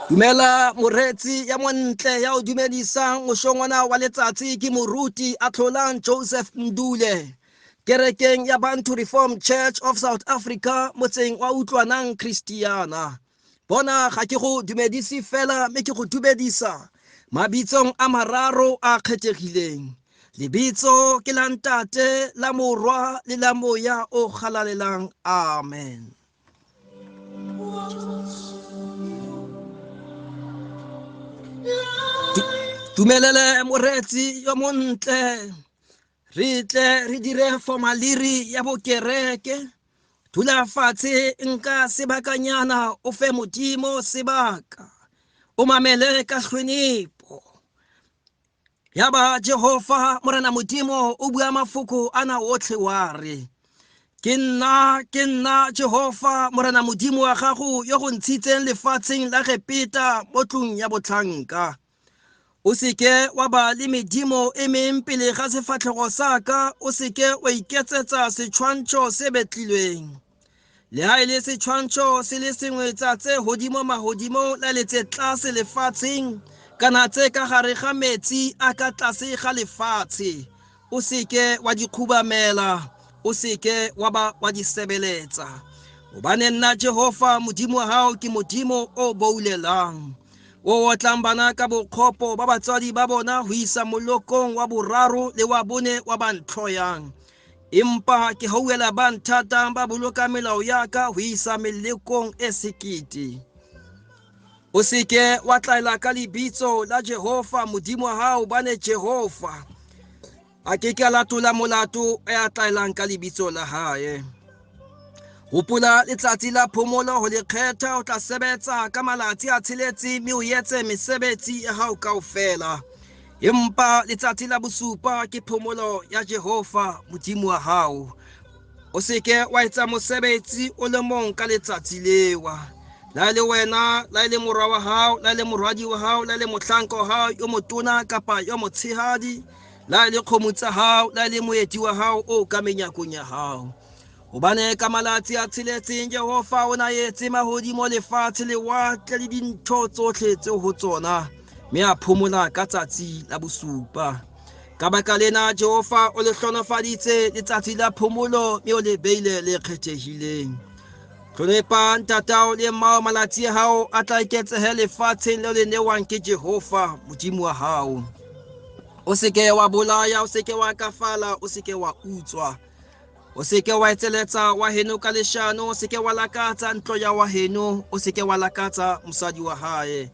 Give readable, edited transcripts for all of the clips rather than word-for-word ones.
Dumela moretsi ya montle ya o dumedisang moshongwana wa letsatsi ke moruti a tlholang Joseph Ndule kerekeng ya Bantu Reformed Church of South Africa motseng wa Utlwanang Christiana. Bona ga ke go dumedisi fela mme ke go dumedisa mabitsong a mararo a kgethegileng. Lebitso ke la ntate, la morwa le la moya o galalelang. Amen. Dumelele moretsi yo montle, re tle re dire formaliri ya bokereke. Dula fatshe nka sebakanyana o fe modimo sebaka, o mamele ka hlwenepo. Yaba Jehova morena modimo o bua mafoko ana otlhe wa re, ke nna Jehova morena modimo wa gago yo go ntshitseng lefatsheng la repeta mo tlung ya botlhanka. O seke wa ba le medimo e meng pele ga sefatlhego sa ka, o seke wa iketsetsa setshwantsho se betlilweng. Le ha e le setshwantsho se le sengwe tsa tse hodimo mahodimo la le tse tlase lefatsheng, kana tse ka gare ga metsi a ka tlase ga lefatshe, o seke wa di khubamela, o seke wa ba wa di sebeletsa. Hobane nna Jehova modimo wa hao ke modimo o boulelang, o otlang bana ka bokgopo ba batswadi ba bona ho isa molokong wa boraro le wa bone wa ba ntlhoyang. Empa ke hauela ba nthatang ba boloka melao ya ka ho isa melekong e sekete. O seke wa tlaela ka lebitso la Jehova modimo wa hao, bane Jehova a ke ke latola molato a tlaelang ka lebitso la hae. Hopola letsatsi la phomolo ho le kgetha, o tla sebetsa ka malatsi a tsheletse mme o etse mesebetsi ya hao kaofela. Empa letsatsi la bosupa ke phomolo ya Jehova modimo wa hao. O seke wa etsa mosebetsi o le mong ka letsatsi lewa. La le wena, la le morwa wa hao, la le morwadi wa hao, la le mohlanka wa hao yo motona kapa yo motshehadi, la le kgomo tsa hao, la le moeti wa hao o ka menyakong ya hao. Hobane ka malatsi a tsheletseng Jehova o na etse mahodimo, lefatshe, lewatle le dintho tsotlhe tseo ho tsona, mme a phomola ka tsatsi la bosupa. Ka baka lena Jehova o le hlonofaditse letsatsi la phomolo mme o le beile le kgethehileng. Hlonepha ntatao le mmao, malatsi a hao a tla eketsehe lefatsheng leo le newang ke Jehova modimo wa hao. O seke wa bolaya, o seke wa kafala, o seke wa utswa. O seke wa etseletsa wa heno ka leshano, o seke wa lakatsa ntlo ya wa heno, o seke wa lakatsa mosadi wa hae.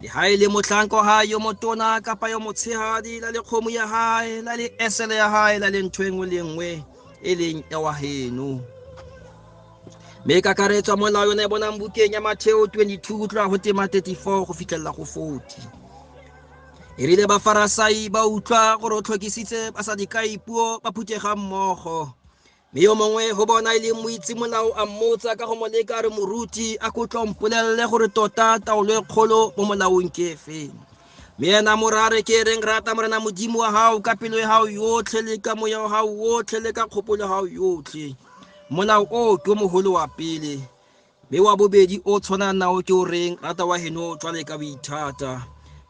Le ha e le mohlanka wa hae yo motona kapa yo motshehadi, la le kgomo ya hae, la le esele ya hae, la le ntho e nngwe le nngwe e leng ya wa heno. Mme kakaretswa molao yona e bonang bukeng ya Mateo 22 tloha ho tema 34 go fitlhella go 40. E rile bafarasai ba utlwa gore o tlhokisitse basadikae puo ba phuthega mmogo. Mme yo mongwe ho bona e le moitsi molao a mmotsa ka go mo leka a re, moruti a ko tlo mpolelele gore tota taolo e kgolo mo molaong ke efeng. Mme yena morare ke reng, rata morena modimo wa hao ka pelo ya hao yotlhe le ka moya wa hao wotlhe le ka kgopolo ya hao yotlhe. Molao o ke o moholo wa pele. Mme wa bobedi o tshwanang nao ke o reng, rata wa heno jwale ka boithata.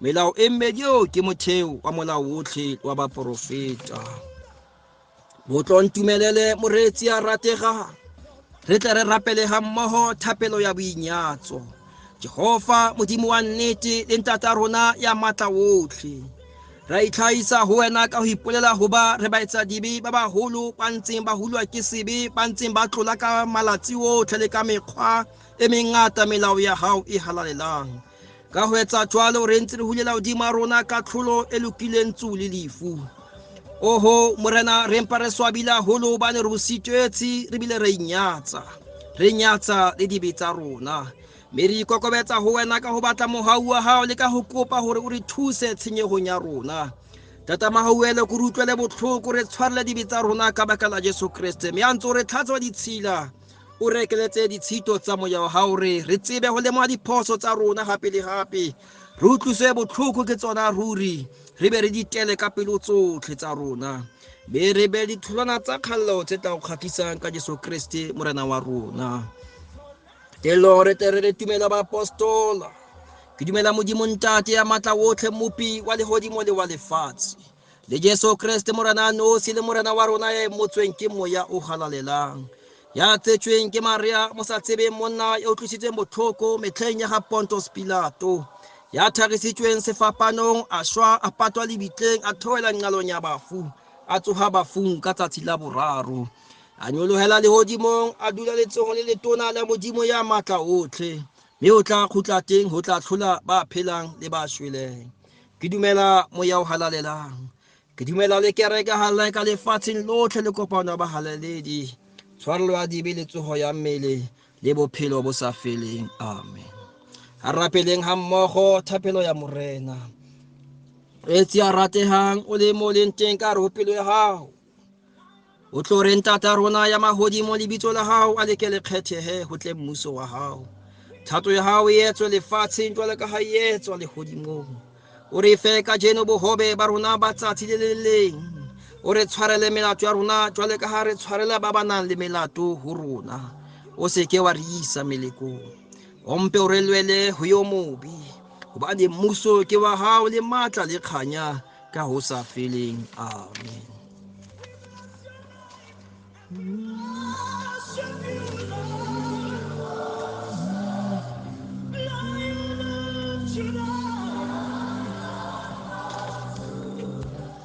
Melao e mmedi eo ke motheo wa molao wotlhe wa baprofeta. Botlo ntumelele moretsi a ratega, re tle re rapele ha mmoho thapelo ya boinyatso. Jehova modimo wa nnete le ntata rona ya matla wotlhe, ra itlhahisa ho wena ka ho ipolela ho ba re baetsa dibe ba baholo ba ntseng ba hulwa ke sebe, ba ntseng ba tlola ka malatsi otlhe le ka mekgwa e mengata melao ya hao e halalelang. Ka ho etsa jwalo re ntse re hulela hodima rona ka tlholo e lokileng tsu le lefu. Oho morena, re mpa re swabile haholo hobane re o sitwetse, re bile re inyatsa le dibe tsa rona. Mme re ikokobetsa ho wena ka ho batla mohau wa hao le ka ho kopa hore o re thuse tshenyehong ya rona. Tata mahauele ko re utlwele botlhoko, re tshwarele dibe tsa rona ka baka la Jesu Kriste. Mme a ntse o re tlhatswa ditshila, o re ekeletse ditshito tsa moya wa hao, re tsebe ho lemoha diphoso tsa rona hape le hape. Re utlwiswe botlhoko ke tsona ruri, re be re ditele ka pelo tsotlhe tsa rona. Be re be ditholwana tsa kgallo tse tla o kgahlisang ka Jesu Kriste morena wa rona. Te Lord, te re tumela ba apostola ke dumela Modimo Ntate ya matla otlhe, mopi wa lehodimo le wa lefatshe, le Jesu Kriste morena nosi le morena wa rona ya emotsweng ke moya o halalelang, ya tsetšweng ke Maria mo sa tsebeng monna, ya utlwisitseng botlhoko metlheng ya ga Pontos Pilato, ya thagisitsweng sefapanong, a shwa, a patwa lebitleng, a theohela nqalong ya bafu, a tsoga bafung ka tsatsi la boraro, a nyolohela lehodimong, a dula letsogong le letona la Modimo ya matla otlhe, mme o tla kgutla teng ho tla tlhola ba phelang le ba shweleng. Ke dumela moya o halalelang, ke dumela le kereke halae ka lefatsheng lotlhe le kopano ba halaledi, tshwarelo ya dibe le tsoho ya mmele le bophelo bo sa feleng. Amen. Ha rapeleng ha mmogo thapelo ya morena. Retsi a ratehang, o le mo leng teng ka hare ho pelo ya hao, o tlo reng Tata rona ya mahodimo, lebitso la hao a leke le kgethehe ho tle mmuso wa hao. Thato ya hao e etswe lefatsheng jwalo ka ha e etswa lehodimong. O re fe kajeno bohobe ba rona ba tsatsi le le leng. O re tshwarele melato ya rona jwalo ka ha re tshwarela ba ba nang le melato ho rona. O se ke wa re isa melekong, o mpe o re lwele ho yo mobe, hobane mmuso ke wa hao le matla le kganya ka ho sa feleng. Amen.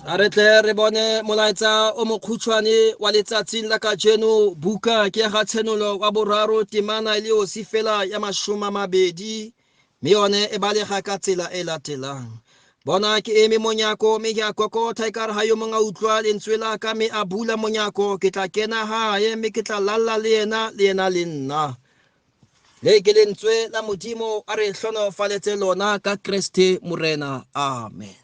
A re tle re bone molaetsa o mokgutshwane wa letsatsing la kajeno, buka ke ga tshenolo wa boraro, temana le osi fela ya 20, mme yone e balega ka tsela e latelang. Bona ke eme monyako, mme ke a kokotha ekare ha yo mong a utlwa lentswe la ka, mme a bula monyako, ke tla kena hae, mme ke tla lalla le yena le nna. Le ke lentswe la Modimo a re hlonofaletse lona ka Kriste morena. Amen.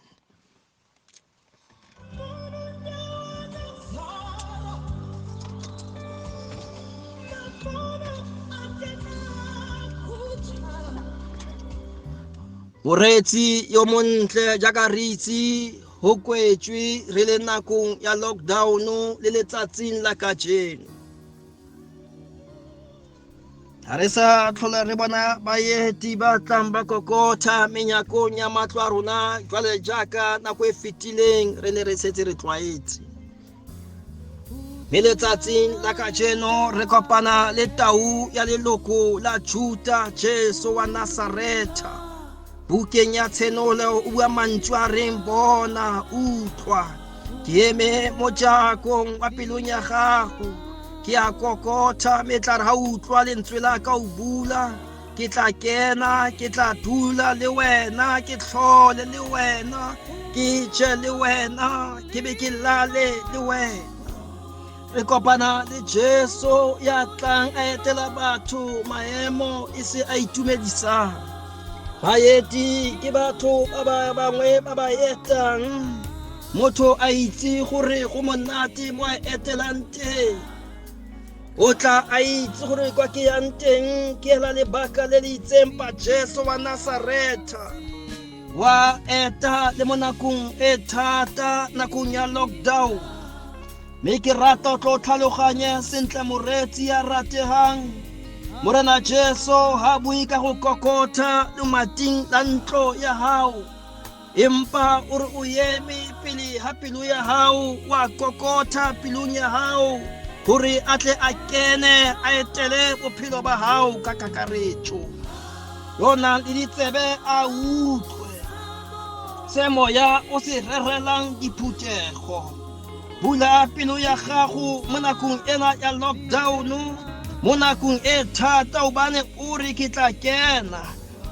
Moretsi yo montle jaaka re itse ho kwetswe re le nakong ya lockdown le letsatsing la kajeno. Ha re sa tlhola re bona baeti ba tlang ba kokotha menyakong ya matlo a rona jwale jaaka nako e fetileng re ne re setse re tlwaetse. Mme letsatsing la kajeno re kopana le tau ya leloko la Juda, Jesu wa Nasaretha. Bukeng ya tshenolo o bua mantswe a reng, bona, utlwa, ke eme mo jakong wa pelong ya gago, ke a kokotha, mme tla re ha utlwa lentswe la ka o bula, ke tla kena, ke tla dula le wena, ke tlhole le wena, ke je le wena, ke be ke lale le wena. Re kopana le Jesu ya tlang a etela batho maemo e se a itumedisang. Baeti ke batho ba bangwe ba ba etang, motho a itse gore go monate mo a etelang teng, o tla a itse gore kwa ke yang teng ke hela lebaka le le itseng, pa Jesu wa Nasaretha wa eta le mo nakong e thata, nakong ya lockdown. Mme ke rata o tlo tlhaloganye sentle moretsi ya ratehang, morena Jesu ha bue ka go kokotha le mating la ntlo ya hao, empa o re o eme pele ha pelo ya hao, wa kokotha pelong ya hao gore a tle a kene a etele bophelo ba hao ka kakaretso. Yona le ditsebe a utlwe se moya o se rerelang diphuthego. Bula pelo ya gago mo nakong ena ya lockdown, mo nakong e thata, obane o re ke tla kena,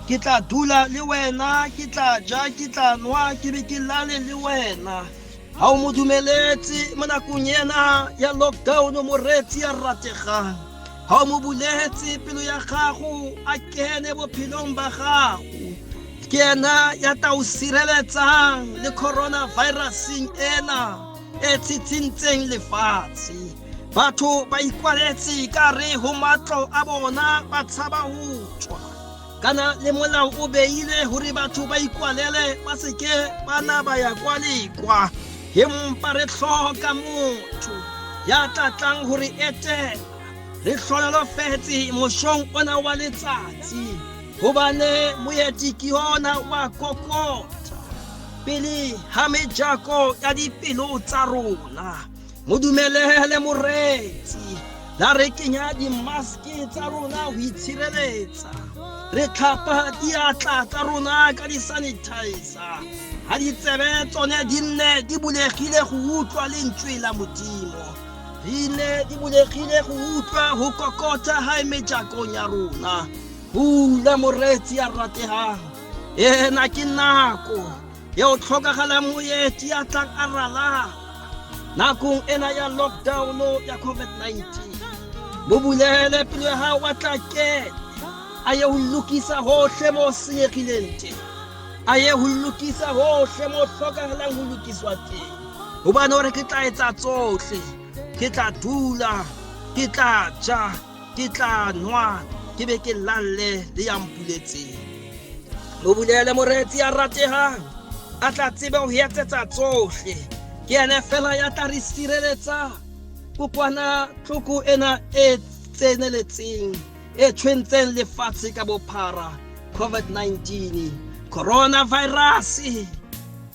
ke tla dula le wena, ke tla ja, ke tla nwa, ke be ke lale le wena. Ha o mo dumeletse mo nakong ena ya lockdown, moretsi ya rategang, ha o mo buletse pelo ya gago a kene bophelong ba gago, ke ena ya tla o sireletsang le coronavirusing ena e tshitshintsheng lefatshe. Batho ba ikwaletse ka re ho matlo a bona ba tshaba ho tswa, kana le molao o beile hore batho ba ikwalele ba seke bana ba ya kwalekwa. Empa re hloka motho ya tlatlang hore etela, re hlonolofetse moshong ona wa letsatsi, hobane moeti ke yona wa kokota pele ha mejako ya dipelo tsa rona. Mo dumelele moreti, la re kenya dimaske tsa rona ho itshireletsa, re tlhapa diatla tsa rona ka di-sanitizer, ha ditsebe tsone di nne di bulegile go utlwa lentswe la Modimo, di nne di bulegile go utlwa ho kokota ha mejakong ya rona. Hula moreti ya ratehang, ena ke nako ya o tlhokagala moeti ya tlang a rala nakong ena ya lockdown ya COVID-19. Mo bulele pele ha wa tla kene, a ye ho lokisa hohle mo senyegileng teng, a ye ho lokisa hohle mo hlokagalang ho lokiswa teng. Hobane hore ke tla etsa tsohle, ke tla dula, ke tla ja, ke tla nwa, ke be ke lalle le ya mpuletseng. Mo bulele moreti ya ratehang, a tla tsebe ho etsetsa tsohle, ke ene fela ya tla re sireletsa kopana tlhoko ena e tseneletseng e tshwentseng lefatshe ka bophara, COVID-19 coronavirus.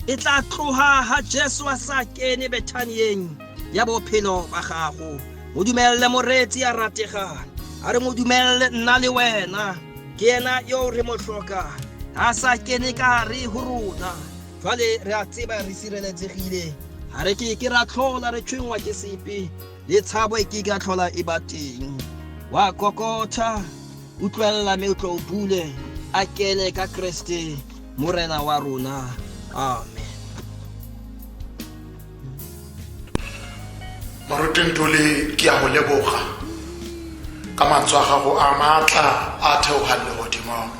E tla tloha ha Jesu a sa kene bethaneng ya bophelo ba gago. Mo dumelle moreti ya rategang, a re mo dumelle nna le wena, ke ena yo re mo hloka, a sa kene ka hare ho rona. Jwale re a tseba re sireletsegile, ha re ke ra tlhola re tshwengwa ke sepe, le tshabo e ke ka tlhola e ba teng. Wa kokotha, utlwella me o tlo bule, a kene ka Kriste morena wa rona. Amen. Moruti Ntuli, ke a go leboga ka mantswe a gago a maatla a theogang legodimo.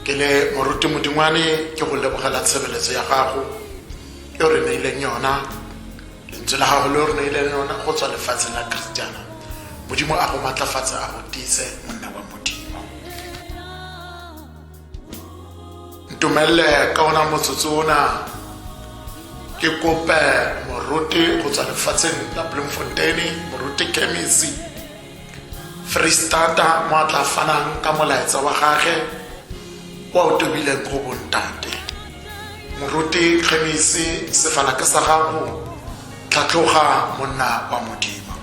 Ke le moruti modingwane, ke go lebogela tshebeletso ya gago e re neileng yona, lentswe la gago le re neileng yona go tswa lefatsheng la Kristiana. Modimo a go maatlafatse, a go tiise, monna wa Modimo. Ntumelle ka ona motsotso ona, ke kope moruti go tswa lefatsheng la Bloemfontein, moruti Khemisi Freestata, mo a tla fanang ka molaetsa wa gage wa o tobileng go bontate. Moruti Khemisi, sefalaka sa gago tlhatlhoga, monna wa Modimo.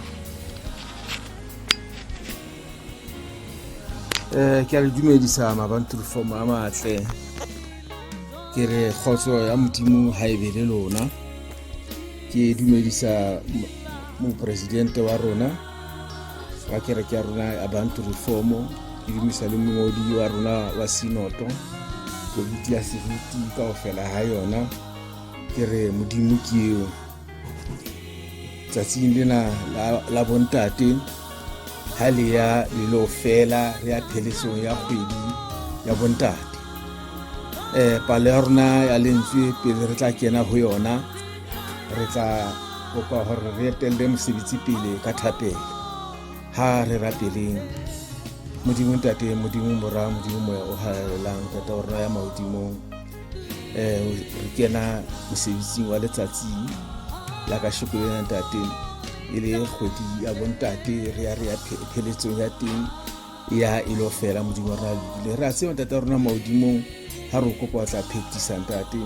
Ke a le dumedisa mabantu reform a matle, ke re kgotso ya Modimo ha e be le lona. Ke dumedisa mo presidente wa rona wa kereke ya rona ya Bantu Reform, ke dumedisa le mongodi wa rona wa sinoto, komiti ya seruti kaofela ha yona. Ke re Modimo ke eo tsatsing lena la bontate, ha le ya le lo fela re ya pheletsong ya kgwedi ya bontate. Palo ya rona ya lentswe pele re tla kena ho yona, re tla kopa hore re etelle mosebetsi pele ka thapelo, ha re rapeleng. Modimo ntate, Modimo mora, Modimo moya o halelang, tata rona ya mahodimo, re kena mosebetsing wa letsatsi la ka shukela ntate, e le kgwedi ya bontate, re ya pheletsong ya teng ya ilo fela. Modimo rona le re a tseba tata rona mahodimo, ha re kopa tla phethisa ntate,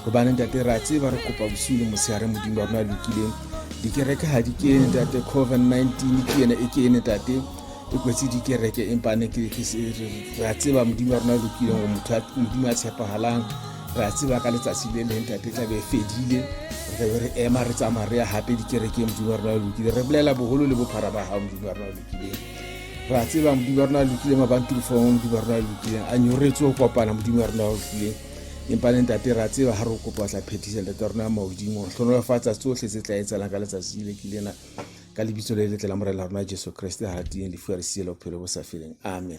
hobane ntate ra tseba re kopa bosiu le motshehare. Modimo rona lokileng, dikereke ha di kene ntate, COVID-19 ke ena e kene ntate, e kwetse dikereke empa ne ke ra tseba Modimo rona lokileng go Modimo a tshepahalang. Ra tseba ka letsatsi le le ntate tla be fedile, re tla be re ema re tsamaya re ya hape dikereke. Modimo rona lokileng, re bolela boholo le bophara ba hao. Modimo rona lokileng, ra tseba Modimo rona lokileng, mabantu reform Modimo rona lokileng, a nyoretse ho kopana. Modimo rona lokileng, empa le ntate ra tseba ha re kopa tla phethisa ntate rona mahodimo, hlonolofatsa tsohle tse tla etsalang ka letsatsi le ke lena, ka lebitso le letle la morena rona Jesu Kriste, ha teng lefu a re siele bophelo bo sa feleng. Amen.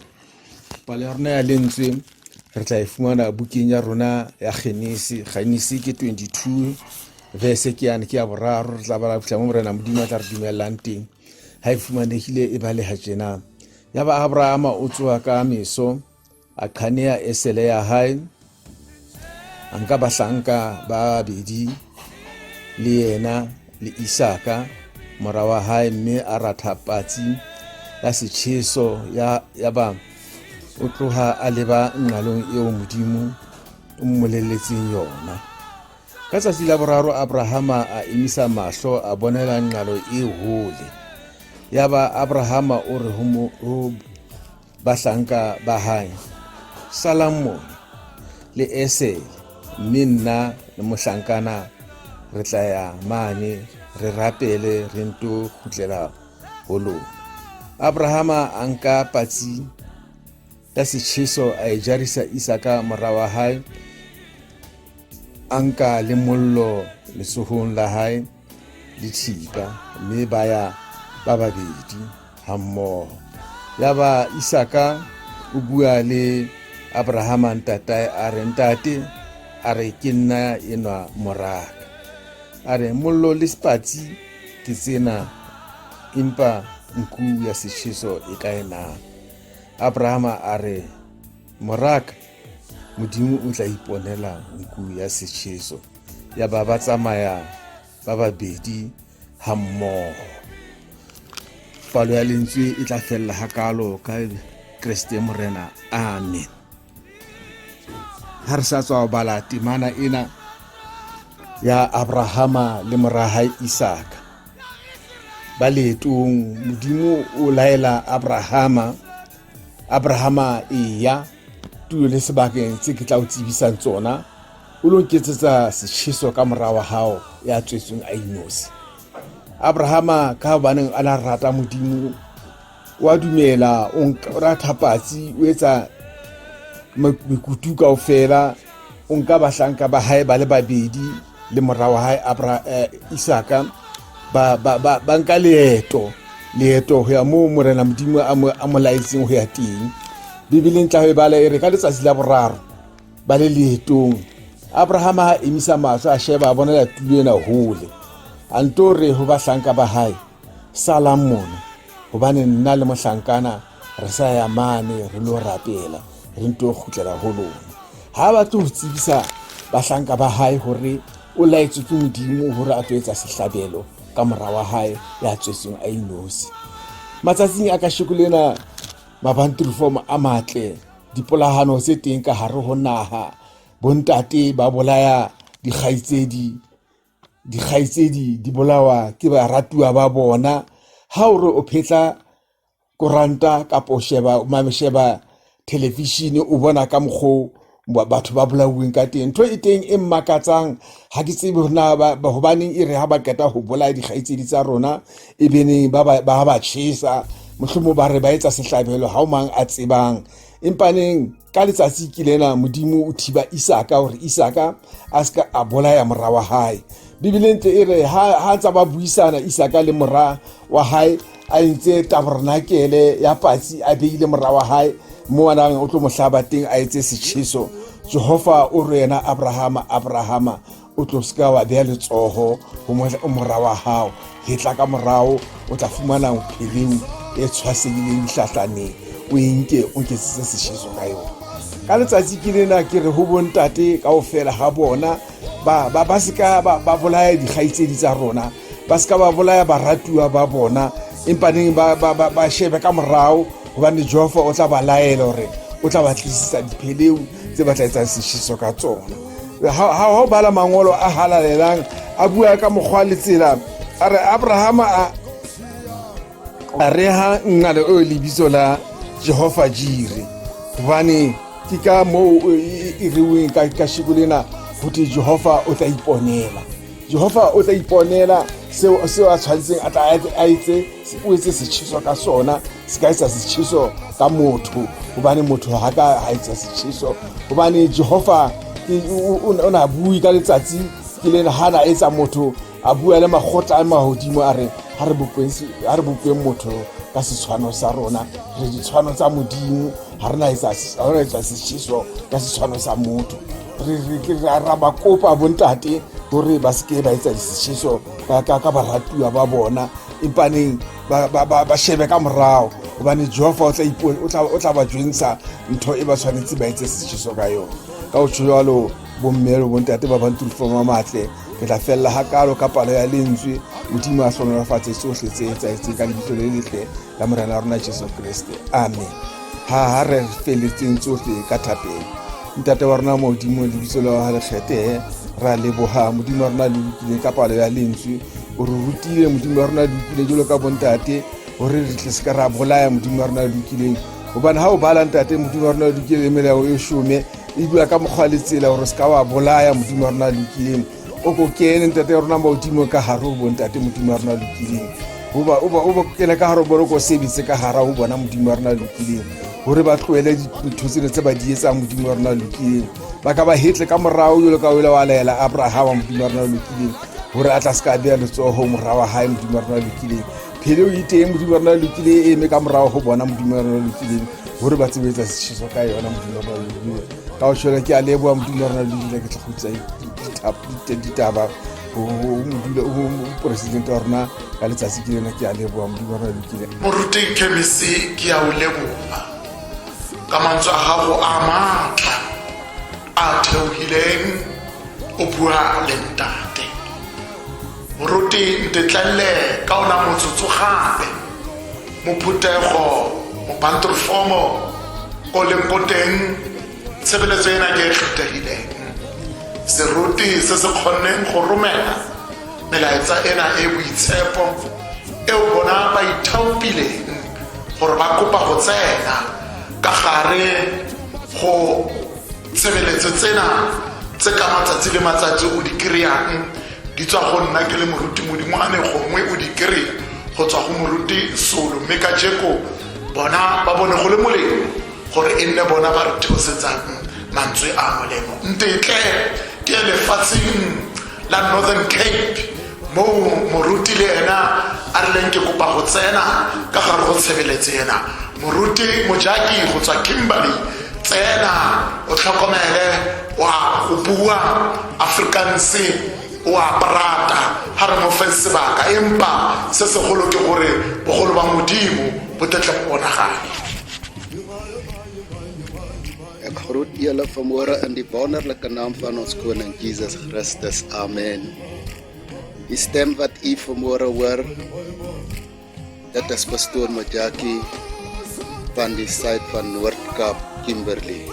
Palo ya rona ya lentswe re tla e fumana bukeng ya rona ya Genesi ke 22 verse ke ya boraro. Re tla bala fihla mo morena Modimo a tla re dumellang teng, ha e fumanehile e bale ha tjena. Ya ba Abrahama o tsoha ka meso, a qhanea esele ya hae, a nka bahlanka ba babedi le yena le Isaka mora wa hae, mme a ratha patsi la setjheso ya ba o tloha a leba nqalong eo modimo o mmolelletseng yona. Ka tsatsi la boraro Abrahama a emisa mahlo a bonela nqalo e hole. Yaba Abrahama o re ho bahlanka ba hae, Salamon le Esel, mme nna le mohlankana re tla ya mane re rapele re nto kgutlela ho lona. Abrahama a nka patsi ya setjheso a e jarisa Isaka mora wa hae, a nka le mollo letsohong la hae le thipa, mme ba ya ba babedi hammoho. Yaba Isaka o bua le Abrahama ntatae a re, ntate, a re ke nna enwa moraka. A re mollo le sepatsi ke tsena, empa nku ya setjheso e kae na? Abrahama a re, moraka, modimo o tla iponela nku ya setjheso. Yaba ba tsamaya ba babedi hammoho. Palo ya lentswe e tla fella hakalo ka Kriste Morena. Amen. Ha re sa tswa bala temana ena ya Abrahama le mora hae Isaka ba letong, modimo o laela Abrahama eya tulo le sebakeng tse ke tla o tsebisang tsona, o lo nketsetsa setjheso ka mora wa hao ya tswetsweng a inosi. Abrahama ka hobaneng a la rata modimo, wa dumela, o rata patsi, o etsa mekutu kaofela, o nka bahlanka ba hae ba le babedi le mora wa hae Isaka, ba nka leeto ho ya moo morena modimo a mo laetseng ho ya teng. Bibeleng tla ho bala e re ka letsatsi la boraro ba le leetong, Abrahama ha emisa mahlo a sheba a bonela tulo ena hole, a nto re ho bahlanka ba hae, Salamon, hobane nna le mohlankana re sa ya mane re lo rapela re nto kgutlela ho lona. Ha ba tlo tsebisa bahlanka ba hae hore o laetswe ke modimo hore a tlo etsa sehlabelo ka mora wa hae ya tswetsweng a inosi. Matsatsing a ka shekolena mabanturufo a matle, dipolahano tse teng ka hare ho naha, bontate ba bolaya dikgaitsedi di bolawa ke baratuwa ba bona. Ha o re o phetla koranta kapo sheba television, o bona ka mokgo batho ba bolauweng ka teng. Ntho e teng e mmakatsang, ha ke tsebe hore na ba hobaneng e re ha ba qeta ho bolaya dikgaitsedi tsa rona e beneng ba tjhesa, mohlomong ba re ba etsa sehlabelo ha o mang a tsebang. Empaneng ka letsatsi ke lena modimo o thiba Isaka hore Isaka a ska a bolaya mora wa hae. Bibeleng e re ha tsa ba buisana Isaka le mora wa hae, a entse tabernakele ya patsi a beile mora wa hae mo anang o tlo mohlaba teng a etse setjheso. Jehova o re yena Abrahama o tlo ska wa beha letsoho ho mora wa hao, he tla ka morao o tla fumana phelehu e tshwasehileng hlahlaneng, o nke o nketsetse setjheso ka yona. Ka letsatsi ke lena ke re ho bontate kaofela ha bona ba seka ba bolaya dikgaitsedi tsa rona, ba seka ba bolaya baratuwa ba bona, empaneng ba shebe ka morao, hobane Jehova o tla ba laela hore o tla ba tlisitsa diphelehu tse ba tla etsang setjheso ka tsona. Ha o bala mangolo a halalelang a bua ka mokgwa le tsela, a re Abrahama a reha nqale o lebitso la Jehova Jire, hobane ke ka moo e reweng ka shekolena hote Jehova o tla iponela. Jehova o tla iponela seo a tshwanetseng a tla o etse setjheso ka sona, se ka etsa setjheso ka motho, hobane motho ha ka etsa setjheso, hobane Jehova o na bui ka letsatsi ke lena ha na etsa motho, a bua le makgotla a mahodimo a re ha re bopeng motho ka setshwano sa rona, re ditshwano tsa modimo, ha re na etsa setjheso ka setshwano sa motho. Ra ba kopa bontate hore ba seke ba etsa setjheso ka baratuwa ba bona, empaneng ba shebe ka morao, hobane Jehova o tla ba jwensa ntho e ba tshwanetse ba etse setjheso ka yona. Ka ho jwalo bomme le bontate ba banturufo a matle, ke tla fella hakalo ka palo ya lentswe. Modimo a hlonolofatse tsohle tse etsahetseng ka lebitso le letle la morena wa rona Jesu Kriste. Amen. ha re feletseng tsohle ka thapeng. Ntate wa rona Modimo lebitso la hao le kgethehe, ra leboha Modimo wa rona le lokile ka palo ya lentswe, o re rutile Modimo wa rona le lokile jwalo ka bontate, hore re tle se ka ra bolaya Modimo wa rona le lokileng. Hobane ha o bala ntate Modimo wa rona le lokile melao e shome e bua ka mokgwa le tsela hore se ka wa bolaya Modimo wa rona le lokileng. O ko kene ntate wa rona Modimo ka hare ho bontate Modimo wa rona le lokileng. O ba kene ka hare ho bona ko sebetse ka hara ho bona Modimo wa rona le lokileng, hore ba tlohele dintho tsena tse ba di etsang Modimo wa rona le lokileng. Ba ka ba hetle ka morao jwalo ka wela wa laela Abraham Modimo wa rona le lokileng, hore a tla se ka beha letsoho morao wa hae Modimo wa rona le lokileng. Phele o iteng Modimo wa rona le lokileng, e eme ka morao ho bona Modimo wa rona le lokileng, hore ba tsebe etsa setjhiso ka yona Modimo wa rona le lokileng. Ka ho shwela ke a leboha Modimo wa rona le lokileng, ke tla kgutsa ditaba ho president wa rona ka letsatsi ke lena, ke a leboha Modimo wa rona le lokileng. Moruti Khemisi, ke a o leboha ka mantswe a gago a matla a theohileng, o bua le ntate. Moruti ntetlalle ka ona motsotso gape mophuthego mobantrofomo o leng ko teng tshebeletso ena ke e kgethegileng, seruti se se kgonneng go romela melaetsa ena e boitshepo eo bona ba ithaopileng gore ba kopa go tsena ka gare go tshebeletso tsena tse ka matsatsi le matsatsi o di kry-ang di tswa go nna ke le moruti Modingwane, gongwe o di kry go tswa go moruti Solo, mme ka jeko bona ba bone go le molemo gore e nne bona ba re theosetsang mantswe a molemo. Ntetle ke lefatsheng la Northern Cape moo moruti le ena a rileng ke kopa go tsena ka gare go tshebeletso ena. Moruti Mojaki go tswa Kimberley, tsena o tlhokomele wa go bua Afrikaans o a parata ha re mo fe sebaka, empa se segolo ke gore bogolo ba Modimo bo tle bo bonagale. Ek groet julle vanmôre in die wonderlike naam van ons koning Jesus Christus. Amen. Die stem wat u vanmôre hoor, dit is pastoor Mojaki van die suid van Noord-Kaap, Kimberley.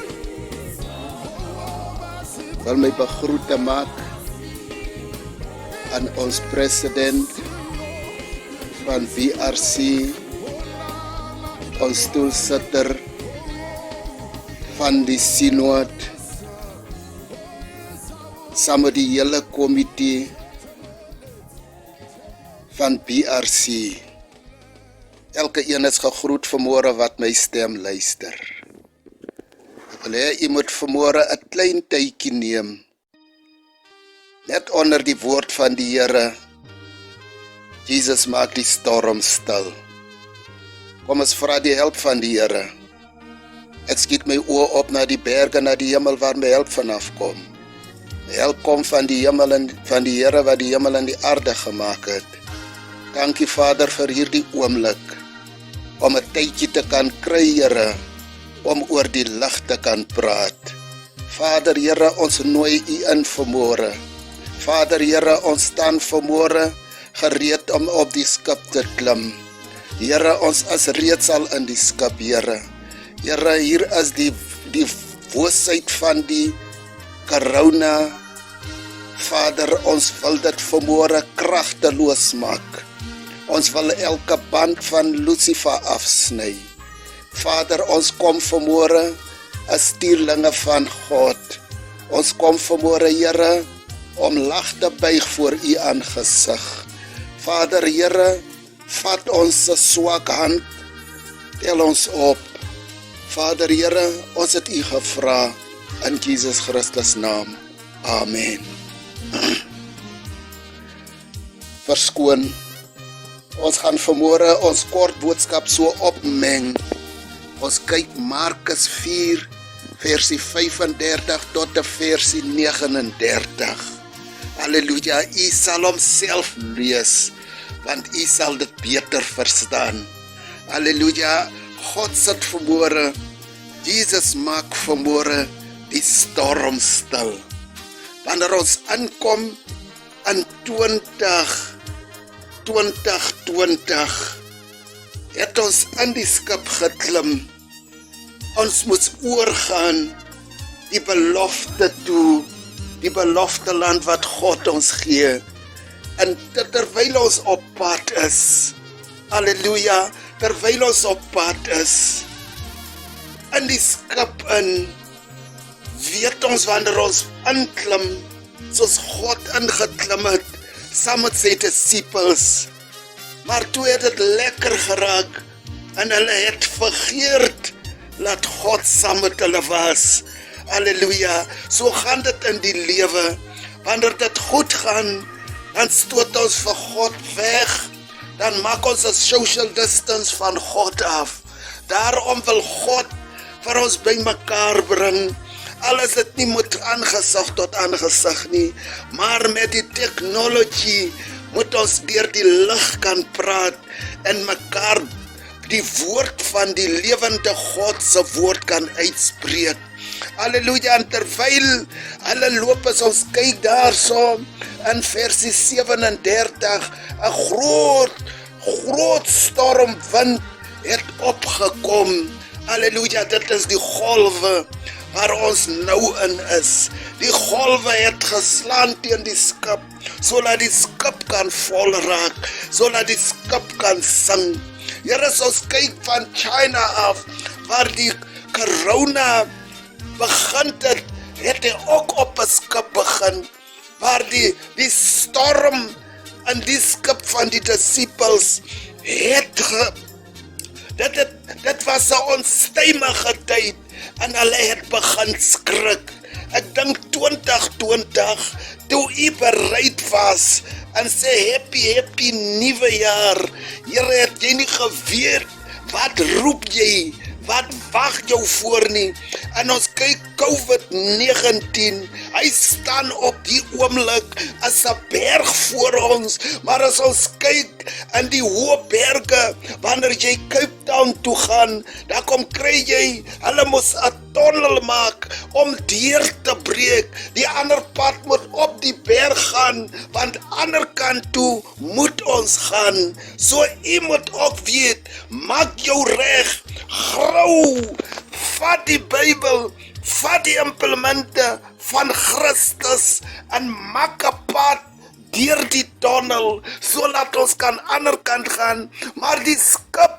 Wil my begroete maak aan ons president van BRC, ons stoelsitter van die synod, saam met die hele komitee van BRC. Elke een is gegroet vanmôre wat my stem luister. Ek wil hê u moet vanmôre 'n klein tydjie neem, net onder die woord van die Here. Jesus maak die storm stil. Kom ons vra die hulp van die Here. Ek skiet my oë op na die berge, na die hemel waar my hulp vanaf kom. My hulp kom van die hemel en van die Here wat die hemel en die aarde gemaak het. Dankie Vader vir hierdie oomblik, om 'n tydjie te kan kry, Here, om oor die lig te kan praat. Vader Here, ons nooi u in vanmôre. Vader Here, ons staan vanmôre gereed om op die skip te klim. Here, ons is reeds al in die skip, Here. Here, hier is die woesheid van die corona. Vader, ons wil dit vanmôre kragteloos maak. Ons wil elke band van Lucifer afsny. Vader, ons kom vanmôre as stuurlinge van God. Ons kom vanmôre, Here, om lag te buig voor u aangesig. Vader Here, vat ons swak hand, tel ons op. Vader Here, ons het u gevra in Jesus Christus naam. Amen. Verskoon. Ons gaan vanmôre ons kort boodskap so opmeng. Ons kyk Markus 4 versie 35 tot versie 39. Halleluja, u sal homself lees, want u sal dit beter verstaan. Halleluja, God sit vanmôre, Jesus maak vanmôre die storm stil. Wanneer ons aankom in 2020, het ons in die skip geklim Ons moet oorgaan die belofte toe, die belofte land wat God ons gee. En terwyl ons op pad is, halleluja, terwyl ons op pad is, in die skip in, weet ons wanneer ons inklim, soos God ingeklim het, saam met sy disciples, maar toe het het lekker geraak, en hulle het vergeet, dat God saam met hulle was. Halleluja, so gaan dit in die lewe, wanneer dit goed gaan, dan stoot ons vir God weg, dan maak ons 'n social distance van God af. Daarom wil God vir ons by mekaar bring, alles het nie moet aangesig tot aangesig nie, maar met die technology moet ons deur die lig kan praat, en mekaar die woord van die lewende God se woord kan uitspreek. Halleluja, en terwyl hulle loop as ons kyk daarso in versie 37, 'n groot stormwind het opgekom. Halleluja, dit is die golwe waar ons nou in is. Die golwe het geslaan teen die skip, sodat die skip kan vol raak, sodat die skip kan sink. Here, as ons kyk van China af, waar die corona begin het hy ook op 'n skip begin, waar die storm in die skip van die disciples dit was 'n onstuimige tyd, en hulle het begin skrik. Ek dink 2020, toe u bereid was, en sê happy nuwe jaar, Here, het jy nie geweet, wat roep jy, wat wag jou voor nie, en ons kyk COVID-19, hy staan op die oomblik as 'n berg voor ons, maar as ons kyk in die hoë berge, wanneer jy Cape Town toe gaan, dan kry jy, hulle moes 'n tunnel maak, om deur te breek, die ander pad moet op die berg gaan, want ander kant toe moet ons gaan, so u moet ook weet, maak jou reg, grou, vat die Bybel, vat die implemente van Christus, en maak 'n pad deur die tunnel, sodat ons kan ander kant gaan, maar die skip,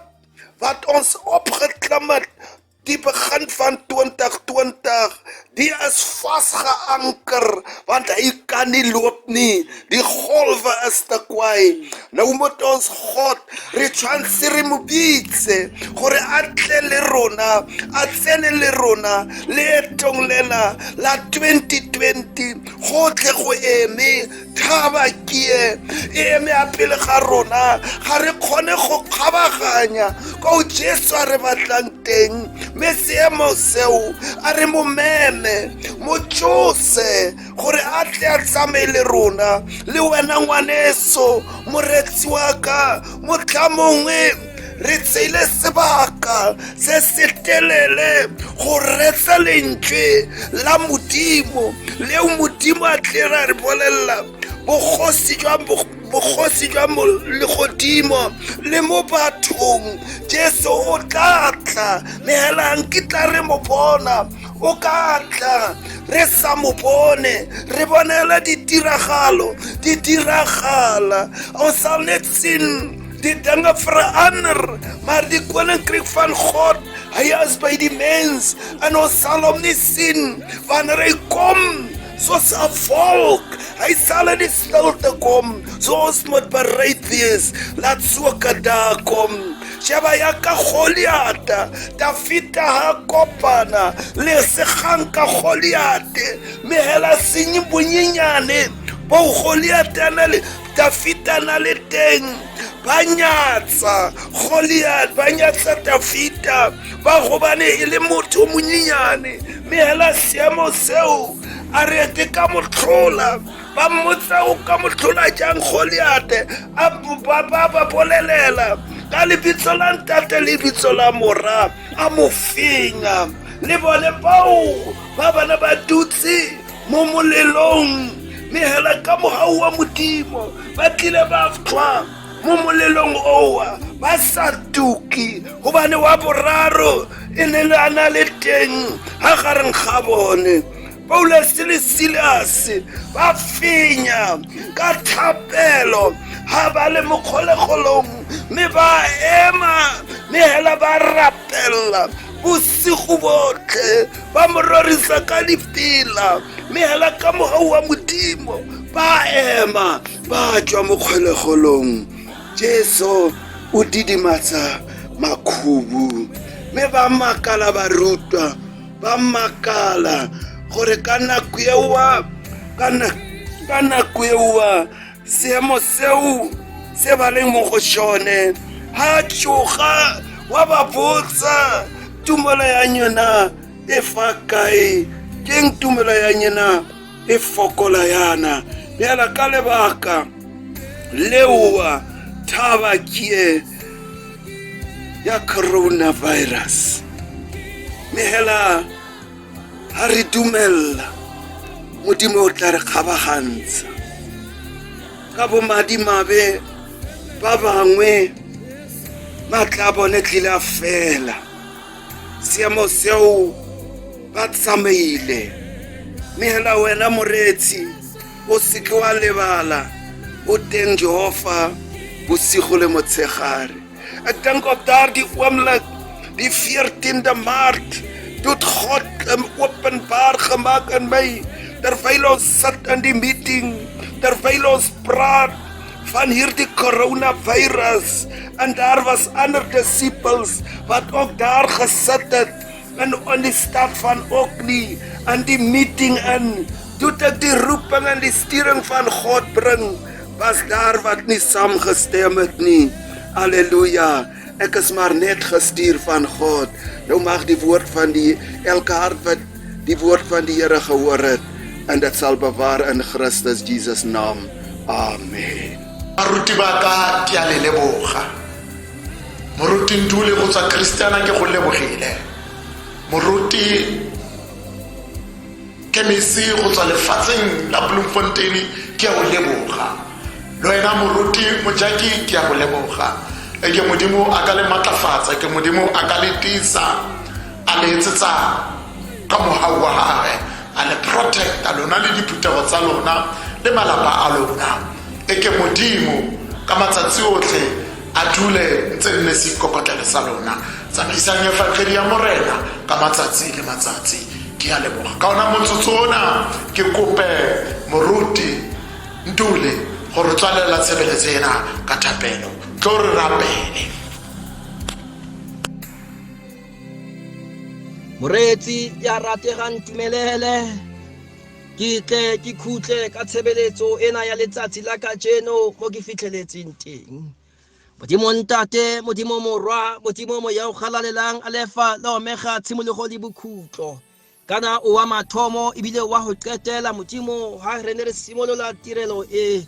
wat ons opgeklim het, die begin van 2020, die is vasgeanker, want hy kan nie loop nie, die golwe is te kwaai. Nou moet ons God retshwantshe mobitse, gore a tle le rona, a tsene le rona, leetong lela la 2020, gotlhe go eme, thaba kie, eme a pele ga rona, ga re kgone go kgabaganya, ko Jesu a re batlang teng, me seemo seo, a re mo meme, mo tshose, gore a tle a tsamaye le rona, le wena ngwaneso, moretsi wa ka, motlhamongwe, re tseile sebaka se se telele go retsa lentswe la modimo, leo modimo a tle a re bolelela bogosi jwa legodimo le mo bathong. Jesu o tla tla, mehela nkitla re mo bona, o ka tla re sa mo bone, re bonela ditiragalo, di diragala, ons sal net sien die dinge verander, maar die koninkryk van God, hy is by die mens, en ons sal hom nie sien, wanneer hy kom, soos 'n volk, hy sal in die stilte kom, so ons moet bereid wees, laat soke daar kom. Sheba yaka Goliata, David ha kopana, le seganka Goliate, mehela sinyi bonyenyane, bo Goliata na le David na le teng, banyatsa Goliat, banyatsa David, ba gobane e le motho monyenyane, mehela seemo seo, arete ka motlola, ba mmotsa o ka motlola jang Goliate, a ba bolelela, ka lebitso la ntate le lebitso la mora, a mo fenya, le bone bao ba bana ba dutse mo molelong, mehela ka mohau wa modimo, ba tlile ba tswa mo molelong oa, ba sa tuki, hobane wa boraro e ne le ana le teng ha gareng ga bone. Paulus le Silas ba fenya ka thapelo ha ba le mokgolegolong, me ba ema me hela ba rapella bosigo botlhe ba mo rorisa ka dipila, me hela ka mogau wa Modimo ba ema ba tswa mokgolegolong. Jesu o didimatsa makhubu, me ba makala ba rutwa, ba makala gore ka nako ewa seemo seo se ba leng mo go sone ha tsoga wa ba botsa tumelo ya nyona e fa kae, keng tumelo ya nyona e fokola yana. Bjala ka lebaka leowa thaba kie ya coronavirus, mehela ha re dumella Modimo o tla re kgabagantsha ka bomadimabe ba bangwe matla bone tlile a fela, seemo seo ba tsamaile. Mehela wena moretsi o seke wa lebala o teng Jehova bosigo le motshegare. Ek dink op daardie oomblik die 14de Maart tot God openbaar gemaak in my, terwyl ons sit in die meeting, terwyl ons praat van hierdie coronavirus, en daar was ander disciples wat ook daar gesit het in die stad van Okni, in die meeting in, toe ek die roeping en die sturing van God bring, was daar wat nie saamgestem het nie. Halleluja. Ek is maar net gestuur van God. Nou mag die woord van elke hart wat die woord van die Here gehoor het, en dit sal bewaar in Christus Jesus naam. Amen. Baruti ba ka ke a le leboga. Moruti Ndule go tswa Christiana ke go lebogile. Moruti Kemisi go tswa lefatsheng la Bloemfontein ke a go leboga. Le wena moruti Mojaki ke a go leboga. Ke Modimo a ka le matlafatsa, ke Modimo a ka le tisa, a le etsetsa ka mohau wa hae, a le protect a lona le diphuthego tsa lona le malapa a lona. Ke Modimo ka matsatsi otlhe a dule ntse nne seikokotlele sa lona, tsamaisang efakgedi ya morena ka matsatsi le matsatsi. Ke a leboga ka ona motsotso ona, ke kope moruti Ndule gore tswalela tshebeletso ena ka thapelo. Moretsi ya rategang tumelele, ke tle ke khutle ka tshebeletso ena ya letsatsi la kajeno mo ke fitlheletseng teng. Modimo ntate, Modimo morwa, Modimo mo ya o galalelang alefa la omega tshimologo le bokhutlo, kana o wa mathomo ebile wa go qetela. Modimo ha re ne re simolola tirelo e,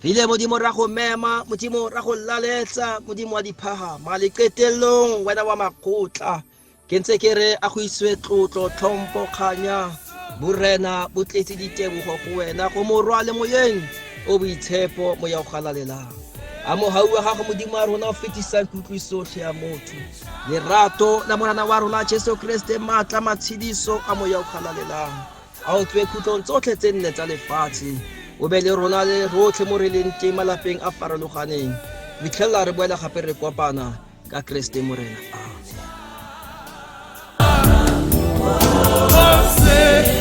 rile Modimo ra go mema, Modimo ra go laletsa, Modimo wa diphahama le qetellong wena wa makgotla. Ke ntse ke re a go iswe tlotlo, tlhompho, kganya, borena bo tletse ditebogo go wena, go morwa le moyeng o boitshepo mo ya o galalelang. A mohau wa gago Modimo a rona o fetisang kutlwiso sotlhe ya motho, lerato la morana wa rona Jesu Kriste, matla matshediso a mo ya o galalelang, a o tswe khutlong tsotlhe tse nne tsa lefatshe. O be le rona le rotlhe mo re leng teng malapeng a farologaneng, fitlhela re boela gape re kopana ka Kriste morena. Amen.